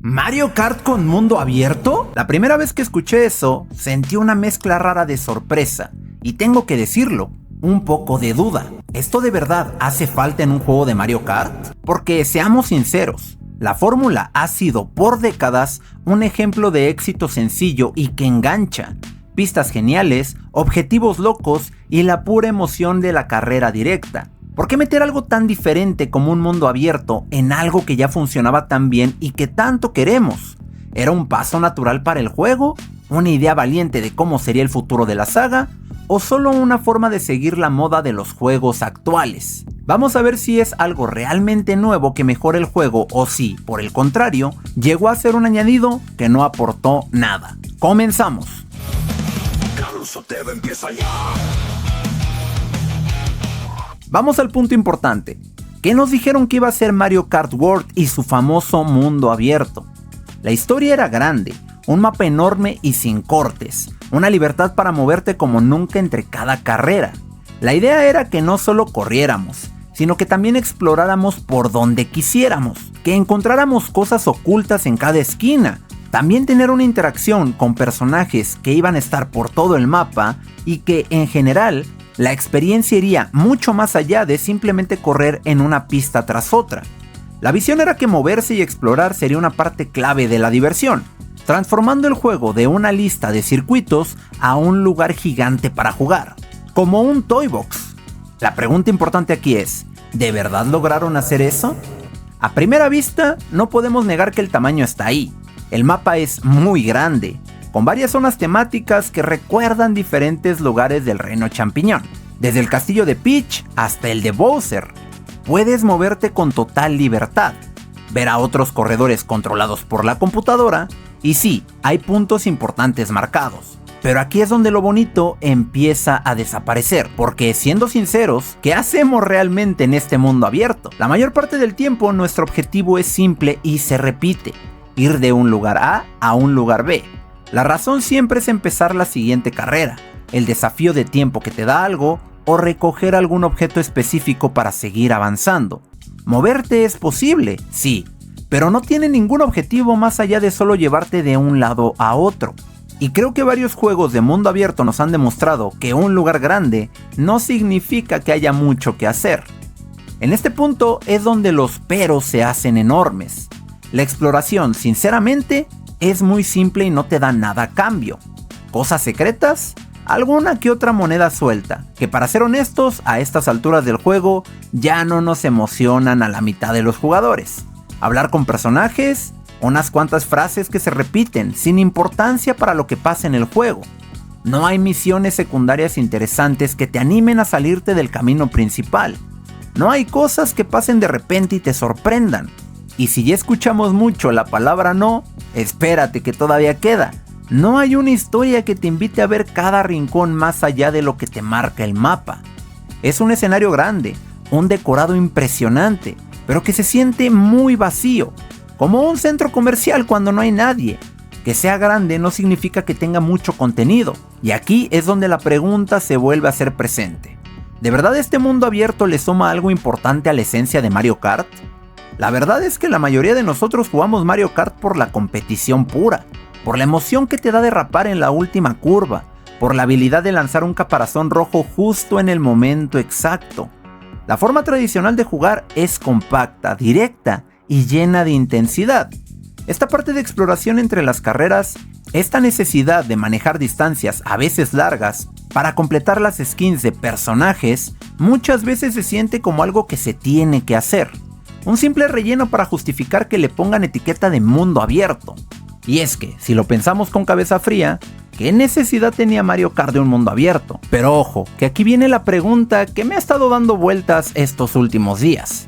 ¿Mario Kart con mundo abierto? La primera vez que escuché eso, sentí una mezcla rara de sorpresa, y tengo que decirlo, un poco de duda. ¿Esto de verdad hace falta en un juego de Mario Kart? Porque seamos sinceros, la fórmula ha sido por décadas un ejemplo de éxito sencillo y que engancha. Pistas geniales, objetivos locos y la pura emoción de la carrera directa. ¿Por qué meter algo tan diferente como un mundo abierto en algo que ya funcionaba tan bien y que tanto queremos? ¿Era un paso natural para el juego? ¿Una idea valiente de cómo sería el futuro de la saga? ¿O solo una forma de seguir la moda de los juegos actuales? Vamos a ver si es algo realmente nuevo que mejore el juego o si, por el contrario, llegó a ser un añadido que no aportó nada. ¡Comenzamos! Vamos al punto importante. ¿Qué nos dijeron que iba a ser Mario Kart World y su famoso mundo abierto? La historia era grande, un mapa enorme y sin cortes, una libertad para moverte como nunca entre cada carrera. La idea era que no solo corriéramos, sino que también exploráramos por donde quisiéramos, que encontráramos cosas ocultas en cada esquina, también tener una interacción con personajes que iban a estar por todo el mapa y que en general la experiencia iría mucho más allá de simplemente correr en una pista tras otra. La visión era que moverse y explorar sería una parte clave de la diversión, transformando el juego de una lista de circuitos a un lugar gigante para jugar, como un Toy Box. La pregunta importante aquí es, ¿de verdad lograron hacer eso? A primera vista, no podemos negar que el tamaño está ahí. El mapa es muy grande, con varias zonas temáticas que recuerdan diferentes lugares del Reino Champiñón, desde el castillo de Peach hasta el de Bowser. Puedes moverte con total libertad, ver a otros corredores controlados por la computadora, y sí, hay puntos importantes marcados. Pero aquí es donde lo bonito empieza a desaparecer, porque siendo sinceros, ¿qué hacemos realmente en este mundo abierto? La mayor parte del tiempo nuestro objetivo es simple y se repite, ir de un lugar a un lugar B. La razón siempre es empezar la siguiente carrera, el desafío de tiempo que te da algo o recoger algún objeto específico para seguir avanzando. Moverte es posible, sí, pero no tiene ningún objetivo más allá de solo llevarte de un lado a otro. Y creo que varios juegos de mundo abierto nos han demostrado que un lugar grande no significa que haya mucho que hacer. En este punto es donde los peros se hacen enormes. La exploración, sinceramente, es muy simple y no te da nada a cambio. ¿Cosas secretas? Alguna que otra moneda suelta, que para ser honestos, a estas alturas del juego ya no nos emocionan a la mitad de los jugadores. Hablar con personajes, unas cuantas frases que se repiten, sin importancia para lo que pasa en el juego. No hay misiones secundarias interesantes que te animen a salirte del camino principal. No hay cosas que pasen de repente y te sorprendan. Y si ya escuchamos mucho la palabra no, espérate que todavía queda. No hay una historia que te invite a ver cada rincón más allá de lo que te marca el mapa. Es un escenario grande, un decorado impresionante, pero que se siente muy vacío, como un centro comercial cuando no hay nadie. Que sea grande no significa que tenga mucho contenido, y aquí es donde la pregunta se vuelve a hacer presente. ¿De verdad este mundo abierto le suma algo importante a la esencia de Mario Kart? La verdad es que la mayoría de nosotros jugamos Mario Kart por la competición pura, por la emoción que te da derrapar en la última curva, por la habilidad de lanzar un caparazón rojo justo en el momento exacto. La forma tradicional de jugar es compacta, directa y llena de intensidad. Esta parte de exploración entre las carreras, esta necesidad de manejar distancias a veces largas para completar las skins de personajes, muchas veces se siente como algo que se tiene que hacer. Un simple relleno para justificar que le pongan etiqueta de mundo abierto. Y es que, si lo pensamos con cabeza fría, ¿qué necesidad tenía Mario Kart de un mundo abierto? Pero ojo, que aquí viene la pregunta que me ha estado dando vueltas estos últimos días.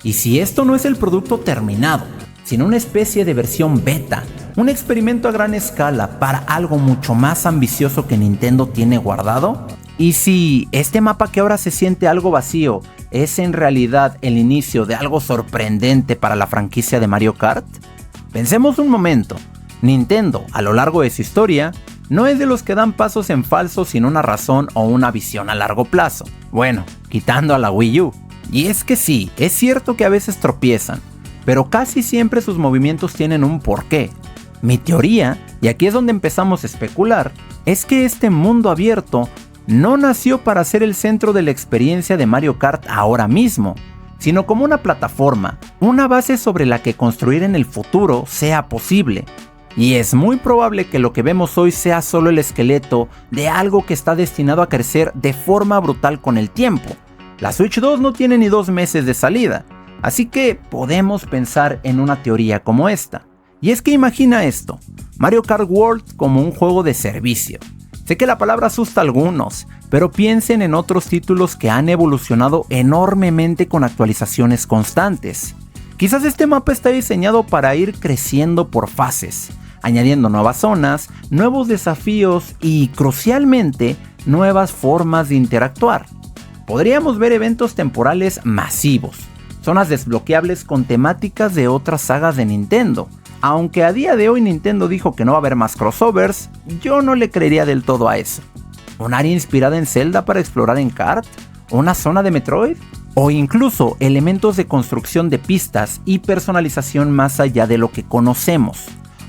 ¿Y si esto no es el producto terminado, sino una especie de versión beta, un experimento a gran escala para algo mucho más ambicioso que Nintendo tiene guardado? ¿Y si este mapa que ahora se siente algo vacío es en realidad el inicio de algo sorprendente para la franquicia de Mario Kart? Pensemos un momento. Nintendo, a lo largo de su historia, no es de los que dan pasos en falso sin una razón o una visión a largo plazo. Bueno, quitando a la Wii U. Y es que sí, es cierto que a veces tropiezan, pero casi siempre sus movimientos tienen un porqué. Mi teoría, y aquí es donde empezamos a especular, es que este mundo abierto no nació para ser el centro de la experiencia de Mario Kart ahora mismo, sino como una plataforma, una base sobre la que construir en el futuro sea posible. Y es muy probable que lo que vemos hoy sea solo el esqueleto de algo que está destinado a crecer de forma brutal con el tiempo. La Switch 2 no tiene ni 2 meses de salida, así que podemos pensar en una teoría como esta. Y es que imagina esto, Mario Kart World como un juego de servicio. Sé que la palabra asusta a algunos, pero piensen en otros títulos que han evolucionado enormemente con actualizaciones constantes. Quizás este mapa está diseñado para ir creciendo por fases, añadiendo nuevas zonas, nuevos desafíos y, crucialmente, nuevas formas de interactuar. Podríamos ver eventos temporales masivos, zonas desbloqueables con temáticas de otras sagas de Nintendo. Aunque a día de hoy Nintendo dijo que no va a haber más crossovers, yo no le creería del todo a eso. ¿Un área inspirada en Zelda para explorar en kart? ¿Una zona de Metroid? O incluso elementos de construcción de pistas y personalización más allá de lo que conocemos.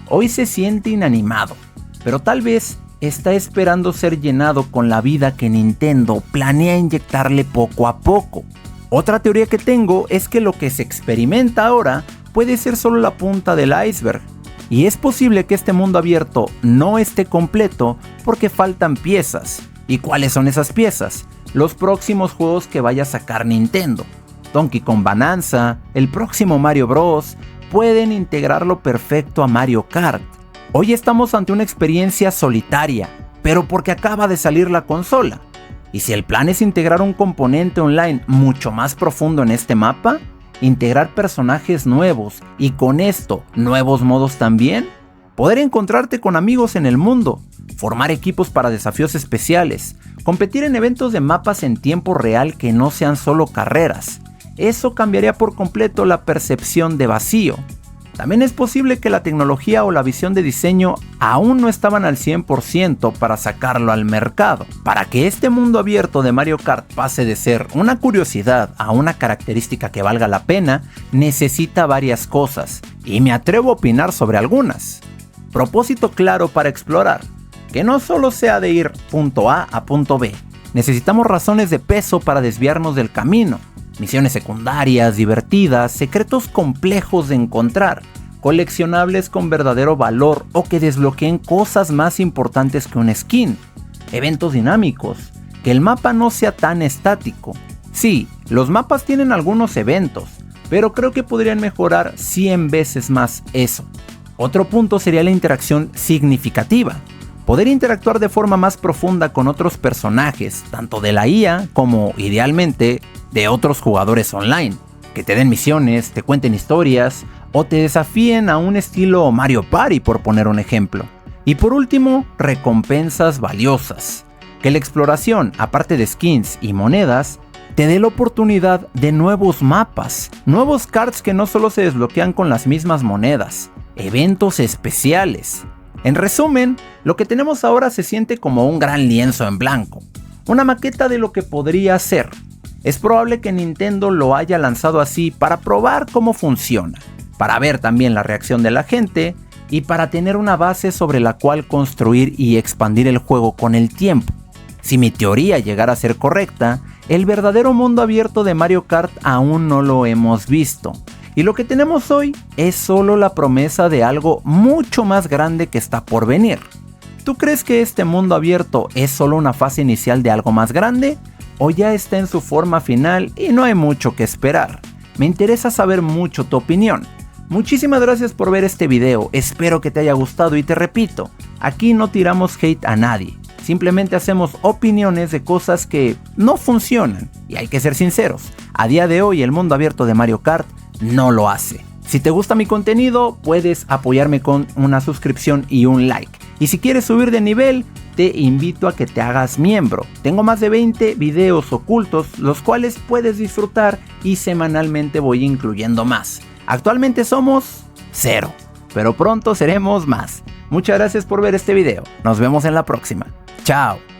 Hoy se siente inanimado, pero tal vez está esperando ser llenado con la vida que Nintendo planea inyectarle poco a poco. Otra teoría que tengo es que lo que se experimenta ahora puede ser solo la punta del iceberg, y es posible que este mundo abierto no esté completo porque faltan piezas. ¿Y cuáles son esas piezas? Los próximos juegos que vaya a sacar Nintendo. Donkey Kong Bonanza, el próximo Mario Bros. Pueden integrarlo perfecto a Mario Kart. Hoy estamos ante una experiencia solitaria, pero porque acaba de salir la consola. Y si el plan es integrar un componente online mucho más profundo en este mapa, integrar personajes nuevos y con esto nuevos modos también, poder encontrarte con amigos en el mundo, formar equipos para desafíos especiales, competir en eventos de mapas en tiempo real que no sean solo carreras, eso cambiaría por completo la percepción de vacío. También es posible que la tecnología o la visión de diseño aún no estaban al 100% para sacarlo al mercado. Para que este mundo abierto de Mario Kart pase de ser una curiosidad a una característica que valga la pena, necesita varias cosas, y me atrevo a opinar sobre algunas. Propósito claro para explorar, que no solo sea de ir punto A a punto B. Necesitamos razones de peso para desviarnos del camino. Misiones secundarias, divertidas, secretos complejos de encontrar, coleccionables con verdadero valor o que desbloqueen cosas más importantes que un skin, eventos dinámicos, que el mapa no sea tan estático. Sí, los mapas tienen algunos eventos, pero creo que podrían mejorar 100 veces más eso. Otro punto sería la interacción significativa. Poder interactuar de forma más profunda con otros personajes, tanto de la IA como, idealmente, de otros jugadores online, que te den misiones, te cuenten historias o te desafíen a un estilo Mario Party, por poner un ejemplo. Y por último, recompensas valiosas. Que la exploración, aparte de skins y monedas, te dé la oportunidad de nuevos mapas, nuevos karts que no solo se desbloquean con las mismas monedas, eventos especiales. En resumen, lo que tenemos ahora se siente como un gran lienzo en blanco, una maqueta de lo que podría ser. Es probable que Nintendo lo haya lanzado así para probar cómo funciona, para ver también la reacción de la gente y para tener una base sobre la cual construir y expandir el juego con el tiempo. Si mi teoría llegara a ser correcta, el verdadero mundo abierto de Mario Kart aún no lo hemos visto. Y lo que tenemos hoy es solo la promesa de algo mucho más grande que está por venir. ¿Tú crees que este mundo abierto es solo una fase inicial de algo más grande? ¿O ya está en su forma final y no hay mucho que esperar? Me interesa saber mucho tu opinión. Muchísimas gracias por ver este video, espero que te haya gustado y te repito, aquí no tiramos hate a nadie. Simplemente hacemos opiniones de cosas que no funcionan. Y hay que ser sinceros, a día de hoy el mundo abierto de Mario Kart no lo hace. Si te gusta mi contenido, puedes apoyarme con una suscripción y un like. Y si quieres subir de nivel, te invito a que te hagas miembro. Tengo más de 20 videos ocultos, los cuales puedes disfrutar y semanalmente voy incluyendo más. Actualmente somos 0, pero pronto seremos más. Muchas gracias por ver este video. Nos vemos en la próxima. Chao.